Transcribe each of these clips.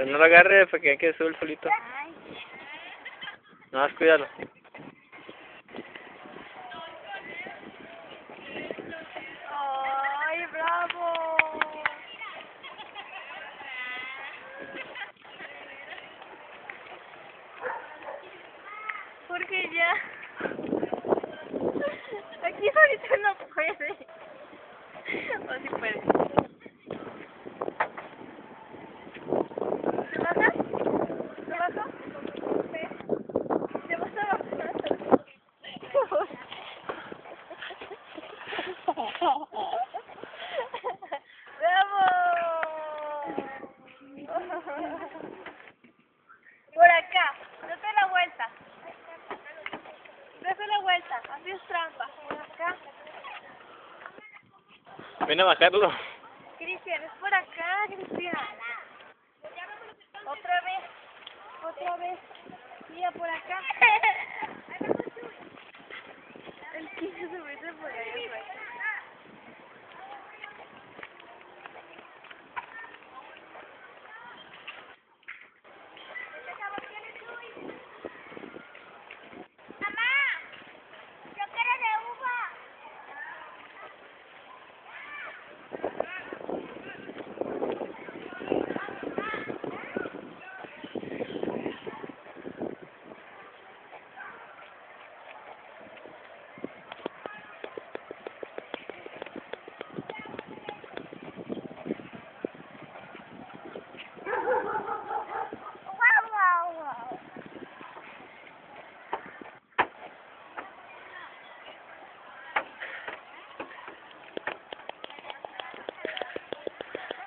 Pero no lo agarre porque hay que subir solito. No más cuídalo. ¡Ay, bravo! Porque ya... Aquí ahorita no puede. O si puede. ¿Se baja? ¿Se baja? ¿Se vas a bajar? ¡Bravo! Por acá, date la vuelta. Date la vuelta, así es trampa. Por acá. Ven a bajarlo. Cristian, es por acá, Cristian. Otra vez. Otra vez. Mira, por acá. El 15 se mete por ahí.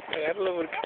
Agarrarlo porque...